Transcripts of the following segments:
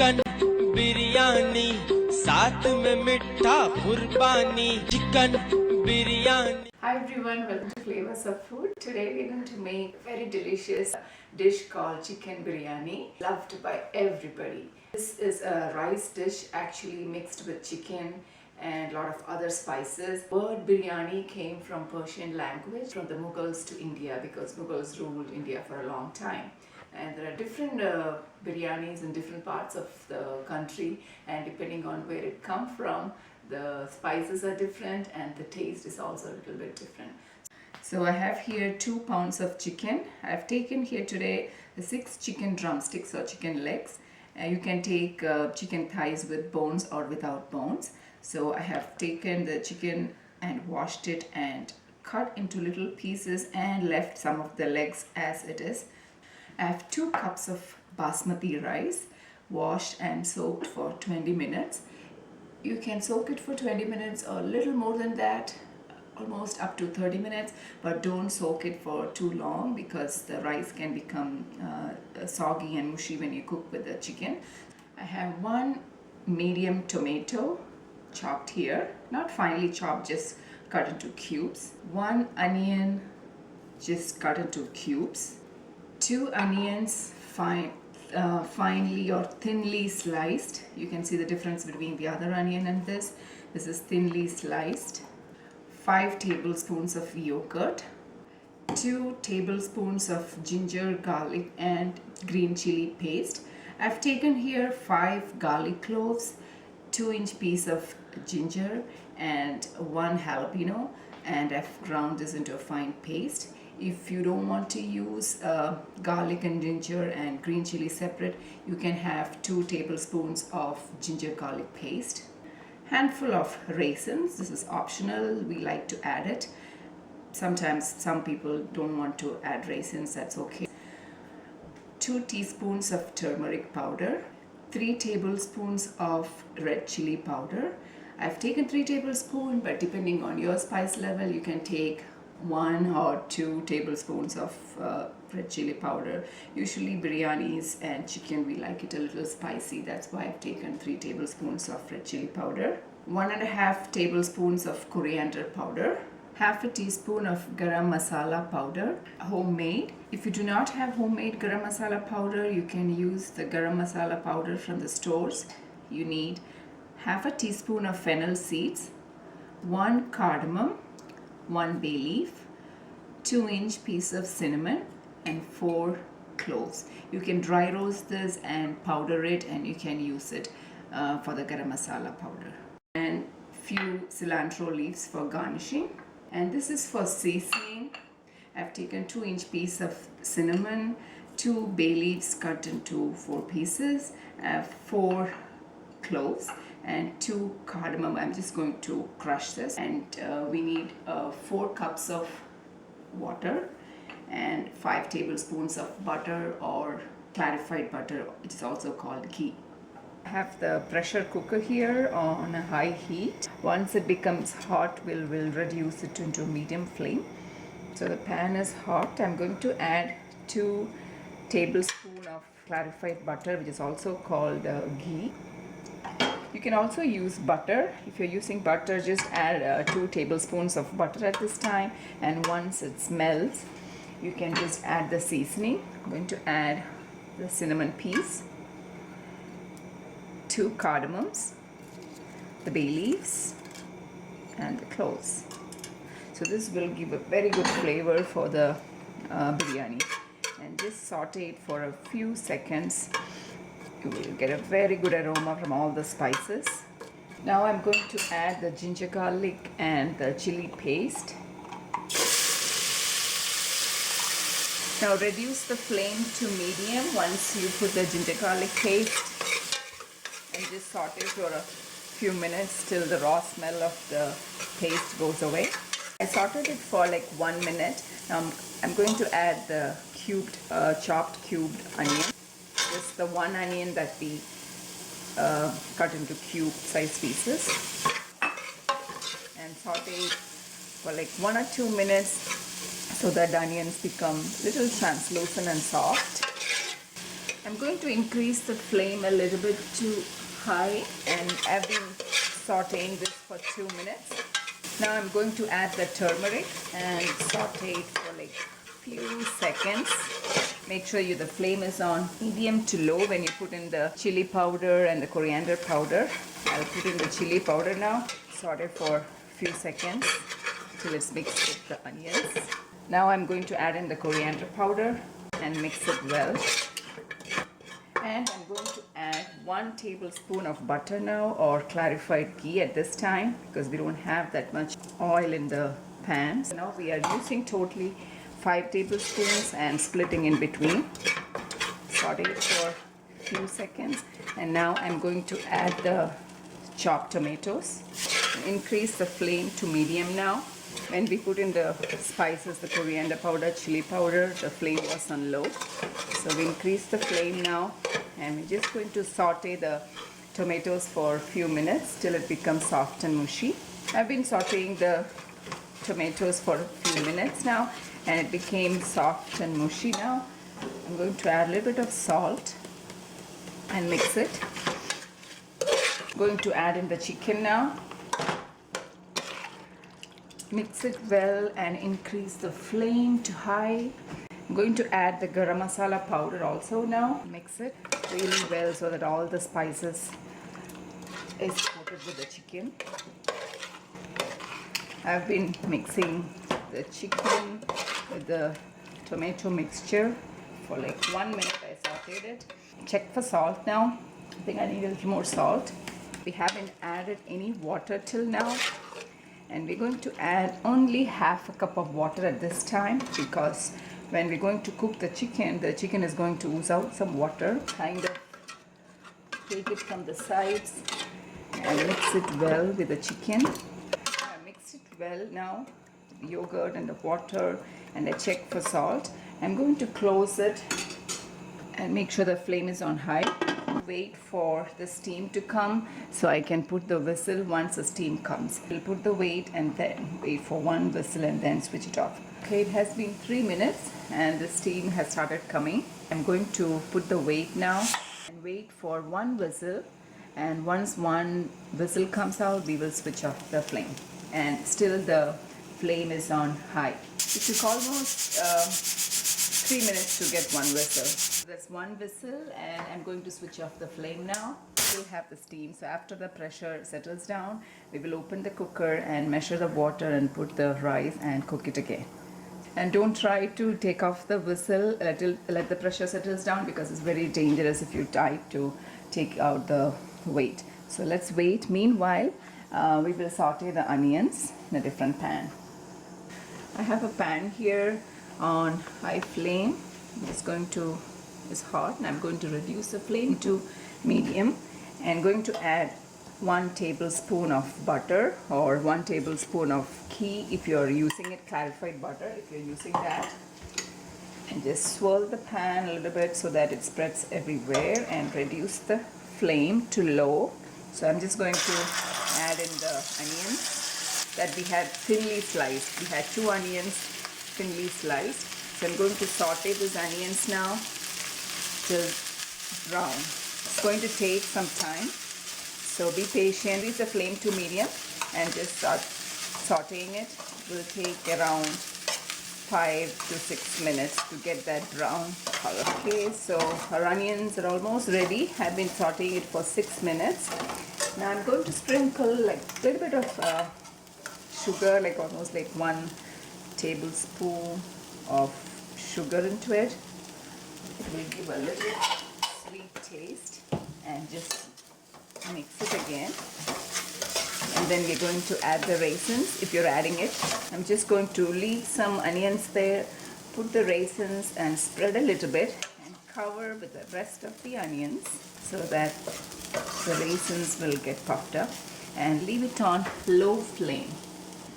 Chicken biryani साथ में मिठा कुर्बानी chicken biryani. Hi everyone, welcome to Flavors of Food. Today we're going to make a very delicious dish called chicken biryani, loved by everybody. This is a rice dish actually mixed with chicken and a lot of other spices. The word biryani came from Persian language, from the Mughals to India, because Mughals ruled India for a long time. And there are different biryanis in different parts of the country, and depending on where it comes from, the spices are different and the taste is also a little bit different. So I have here 2 pounds of chicken. I've taken here today 6 chicken drumsticks or chicken legs. You can take chicken thighs with bones or without bones. So I have taken the chicken and washed it and cut into little pieces and left some of the legs as it is. I have 2 cups of basmati rice, washed and soaked for 20 minutes. You can soak it for 20 minutes or a little more than that, almost up to 30 minutes, but don't soak it for too long because the rice can become soggy and mushy when you cook with the chicken. I have 1 medium tomato chopped here, not finely chopped, just cut into cubes. 1 onion just cut into cubes. 2 onions finely or thinly sliced. You can see the difference between the other onion and this. This is thinly sliced. 5 tablespoons of yogurt. 2 tablespoons of ginger, garlic and green chili paste. I've taken here 5 garlic cloves, 2-inch piece of ginger and 1 jalapeno, and I've ground this into a fine paste. If you don't want to use garlic and ginger and green chili separate, you can have 2 tablespoons of ginger garlic paste. Handful of raisins. This is optional. We like to add it. Sometimes some people don't want to add raisins. That's okay. 2 teaspoons of turmeric powder. 3 tablespoons of red chili powder. I've taken 3 tablespoons, but depending on your spice level, you can take 1 or 2 tablespoons of red chili powder. Usually biryanis and chicken, we like it a little spicy. That's why I've taken 3 tablespoons of red chili powder. 1.5 tablespoons of coriander powder. Half a teaspoon of garam masala powder, homemade. If you do not have homemade garam masala powder, you can use the garam masala powder from the stores. You need half a teaspoon of fennel seeds, 1 cardamom, 1 bay leaf, 2-inch piece of cinnamon and 4 cloves. You can dry roast this and powder it, and you can use it for the garam masala powder. And few cilantro leaves for garnishing. And this is for seasoning. I've taken 2-inch piece of cinnamon, 2 bay leaves cut into 4 pieces, 4 cloves and 2 cardamom. I'm just going to crush this, and we need 4 cups of water and 5 tablespoons of butter or clarified butter, which is also called ghee. I have the pressure cooker here on a high heat. Once it becomes hot, we'll reduce it into medium flame. So the pan is hot. I'm going to add 2 tablespoons of clarified butter, which is also called ghee. You can also use butter. If you're using butter, just add 2 tablespoons of butter at this time, and once it melts, you can just add the seasoning. I'm going to add the cinnamon piece, 2 cardamoms, the bay leaves and the cloves. So this will give a very good flavor for the biryani, and just saute it for a few seconds. You will get a very good aroma from all the spices. Now I'm going to add the ginger garlic and the chili paste. Now reduce the flame to medium once you put the ginger garlic paste, and just saute for a few minutes till the raw smell of the paste goes away. I sauteed it for like 1 minute. Now I'm going to add the chopped cubed onion. Just the 1 onion that we cut into cube size pieces, and saute it for like 1 or 2 minutes so that the onions become little translucent and soft. I'm going to increase the flame a little bit to high, and I've been sauteing this for 2 minutes. Now I'm going to add the turmeric and saute it for like few seconds. Make sure the flame is on medium to low when you put in the chili powder and the coriander powder. I'll put in the chili powder now. Saute for few seconds till it's mixed with the onions. Now I'm going to add in the coriander powder and mix it well. And I'm going to add 1 tablespoon of butter now, or clarified ghee at this time, because we don't have that much oil in the pan. So now we are using totally 5 tablespoons and splitting in between. Saute it for a few seconds. And now I'm going to add the chopped tomatoes. Increase the flame to medium now. When we put in the spices, the coriander powder, chili powder, the flame was on low. So we increase the flame now, and we're just going to saute the tomatoes for a few minutes till it becomes soft and mushy. I've been sauteing the tomatoes for a few minutes now, and it became soft and mushy now. I'm going to add a little bit of salt and mix it. I'm going to add in the chicken now. Mix it well and increase the flame to high. I'm going to add the garam masala powder also now. Mix it really well so that all the spices is coated with the chicken. I've been mixing the chicken with the tomato mixture for like 1 minute. I sauteed it. Check for salt now. I think I need a little more salt. We haven't added any water till now. And we're going to add only half a cup of water at this time, because when we're going to cook the chicken is going to ooze out some water. Kind of take it from the sides and mix it well with the chicken. I mix it well now, the yogurt and the water, and I check for salt. I'm going to close it and make sure the flame is on high. Wait for the steam to come so I can put the whistle once the steam comes. We'll put the weight and then wait for 1 whistle and then switch it off. Okay, it has been 3 minutes and the steam has started coming. I'm going to put the weight now and wait for 1 whistle, and once 1 whistle comes out, we will switch off the flame, and still the flame is on high. It took almost 3 minutes to get 1 whistle. That's 1 whistle, and I'm going to switch off the flame now. Still have the steam, so after the pressure settles down, we will open the cooker and measure the water and put the rice and cook it again. And don't try to take off the whistle, let the pressure settles down, because it's very dangerous if you try to take out the weight. So let's wait. Meanwhile, we will saute the onions in a different pan. I have a pan here on high flame. It's hot, and I'm going to reduce the flame to medium, and going to add 1 tablespoon of butter, or 1 tablespoon of ghee if you're using it, clarified butter if you're using that, and just swirl the pan a little bit so that it spreads everywhere, and reduce the flame to low. So I'm just going to add in the onions that we had thinly sliced. We had 2 onions thinly sliced. So I'm going to saute these onions now till brown. It's going to take some time, so be patient. Increase the flame to medium and just start sauteing it. It will take around 5 to 6 minutes to get that brown color. Okay, so our onions are almost ready. I've been sauteing it for 6 minutes. Now I'm going to sprinkle like a little bit of sugar, like almost like 1 tablespoon of sugar into it. It will give a little sweet taste, and just mix it again. And then we're going to add the raisins if you're adding it. I'm just going to leave some onions there, put the raisins and spread a little bit, and cover with the rest of the onions so that the raisins will get puffed up, and leave it on low flame.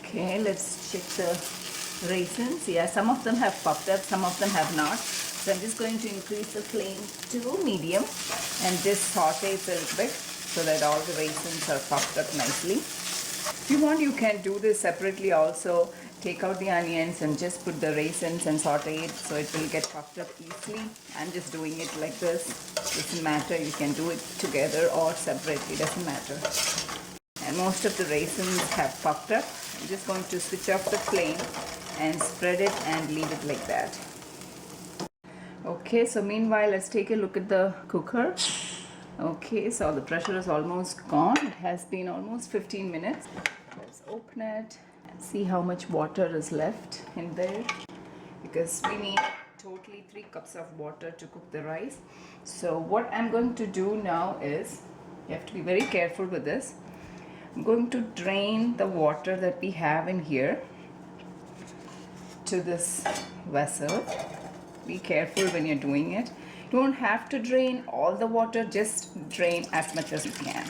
Okay, let's check the raisins. Yeah, some of them have puffed up, some of them have not. So I'm just going to increase the flame to medium and just saute it a little bit so that all the raisins are puffed up nicely. If you want, you can do this separately also take out the onions and just put the raisins and saute it so it will get puffed up easily. I'm just doing it like this. Doesn't matter, you can do it together or separately, doesn't matter. And most of the raisins have puffed up. I'm just going to switch off the flame and spread it and leave it like that. Okay, so meanwhile let's take a look at the cooker. Okay, so the pressure is almost gone. It has been almost 15 minutes. Let's open it and see how much water is left in there, because we need totally 3 cups of water to cook the rice. So what I'm going to do now is, you have to be very careful with this. I'm going to drain the water that we have in here to this vessel. Be careful when you're doing it. You don't have to drain all the water, just drain as much as you can.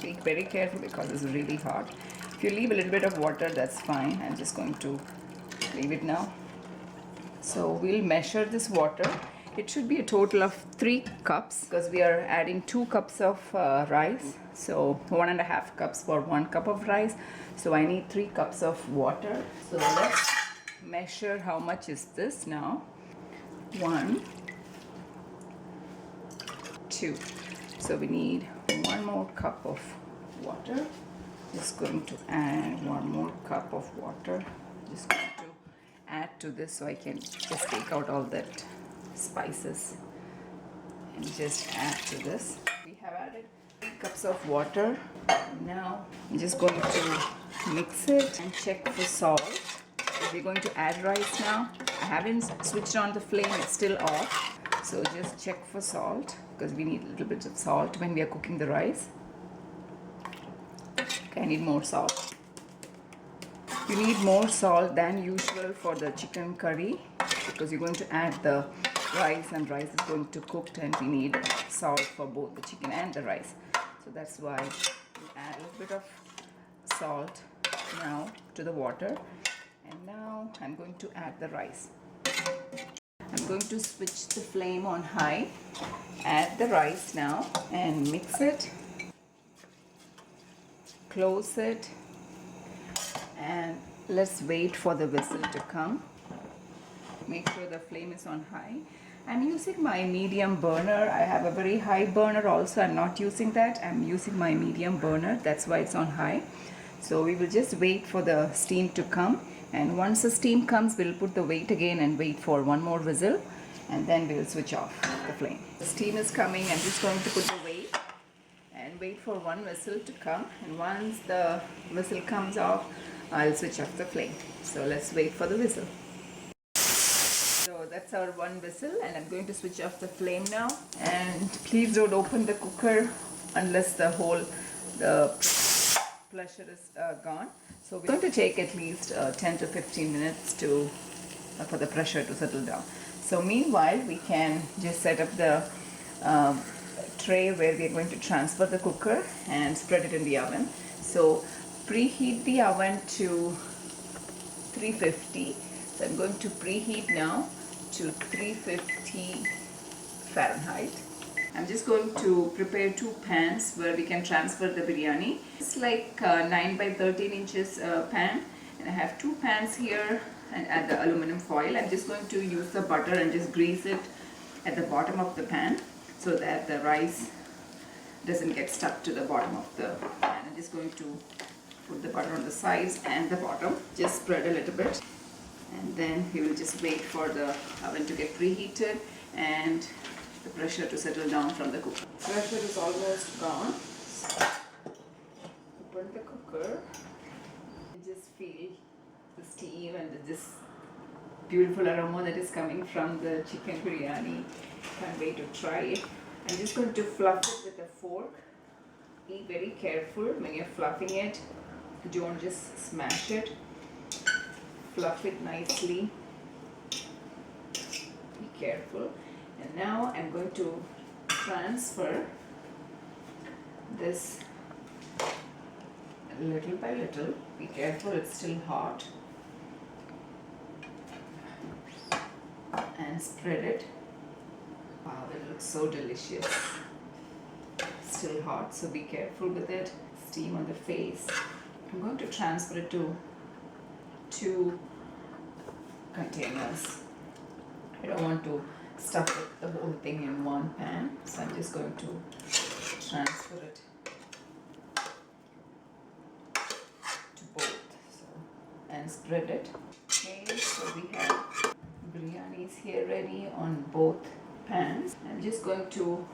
Be very careful because it's really hot. If you leave a little bit of water, that's fine. I'm just going to leave it now. So we'll measure this water. It should be a total of 3 cups because we are adding 2 cups of rice. So 1.5 cups for 1 cup of rice. So I need 3 cups of water. So let's measure how much is this now. 1, 2. So we need 1 more cup of water. Just going to add 1 more cup of water. Just going to add to this so I can just take out all that spices and just add to this. We have added 3 cups of water. Now I'm just going to mix it and check for salt. We're going to add rice now. I haven't switched on the flame, it's still off. So just check for salt because we need a little bit of salt when we are cooking the rice. Okay, I need more salt. You need more salt than usual for the chicken curry because you're going to add the rice and rice is going to cook, and we need salt for both the chicken and the rice. So that's why we add a little bit of salt now to the water. And now I'm going to add the rice. I'm going to switch the flame on high, add the rice now and mix it, close it, and let's wait for the whistle to come. Make sure the flame is on high. I'm using my medium burner. I have a very high burner also. I'm not using that. I'm using my medium burner. That's why it's on high. So we will just wait for the steam to come. And once the steam comes, we'll put the weight again and wait for 1 more whistle. And then we'll switch off the flame. The steam is coming. I'm just going to put the weight and wait for 1 whistle to come. And once the whistle comes off, I'll switch off the flame. So let's wait for the whistle. So that's our 1 whistle, and I'm going to switch off the flame now. And please don't open the cooker unless the pressure is gone. So we're going to take at least 10 to 15 minutes for the pressure to settle down. So meanwhile, we can just set up the tray where we are going to transfer the cooker and spread it in the oven. So preheat the oven to 350. So I'm going to preheat now to 350 Fahrenheit. I'm just going to prepare 2 pans where we can transfer the biryani. It's like 9 by 13 inches pan, and I have 2 pans here and add the aluminum foil. I'm just going to use the butter and just grease it at the bottom of the pan so that the rice doesn't get stuck to the bottom of the pan. I'm just going to put the butter on the sides and the bottom. Just spread a little bit, and then we will just wait for the oven to get preheated and the pressure to settle down from the cooker. Pressure is almost gone. Open the cooker. You just feel the steam and this beautiful aroma that is coming from the chicken biryani. Can't wait to try it. I'm just going to fluff it with a fork. Be very careful when you're fluffing it. Don't just smash it. Fluff it nicely. Be careful. And now I'm going to transfer this little by little. Be careful, it's still hot. And spread it. Wow, it looks so delicious. Still hot, so be careful with it. Steam on the face. I'm going to transfer it to 2 containers. I don't want to stuff the whole thing in one pan, so I'm just going to transfer it to both, and spread it. Okay, so we have biryanis here ready on both pans. I'm just going to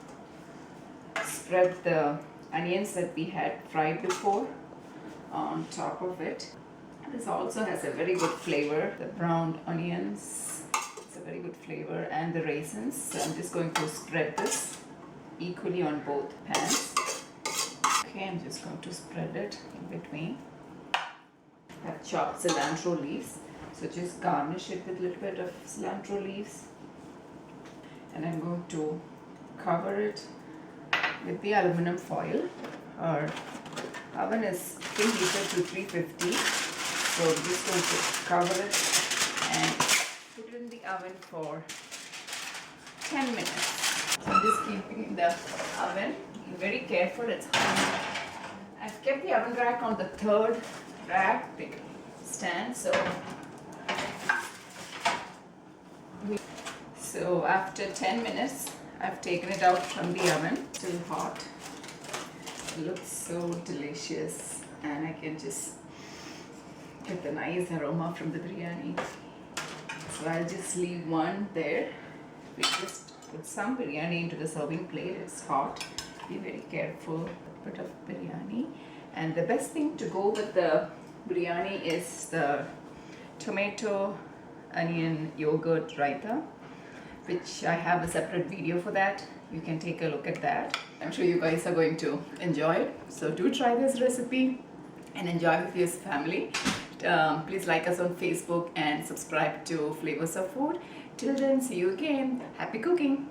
spread the onions that we had fried before on top of it. This also has a very good flavor. The browned onions, it's a very good flavor, and the raisins. So I'm just going to spread this equally on both pans. Okay, I'm just going to spread it in between. I've chopped cilantro leaves, so just garnish it with a little bit of cilantro leaves. And I'm going to cover it with the aluminum foil. Our oven is preheated to 350, so I'm just going to cover it and put it in the oven for 10 minutes. So I'm just keeping it in the oven. Be very careful, it's hot. I've kept the oven rack on the third rack stand, so after 10 minutes I've taken it out from the oven. Still hot. It looks so delicious, and I can just get the nice aroma from the biryani. So I'll just leave one there. We just put some biryani into the serving plate. It's hot. Be very careful. A bit of biryani. And the best thing to go with the biryani is the tomato, onion, yogurt raita, which I have a separate video for that. You can take a look at that. I'm sure you guys are going to enjoy it. So do try this recipe and enjoy with your family. Please like us on Facebook and subscribe to Flavors of Food. Till then, see you again. Happy cooking!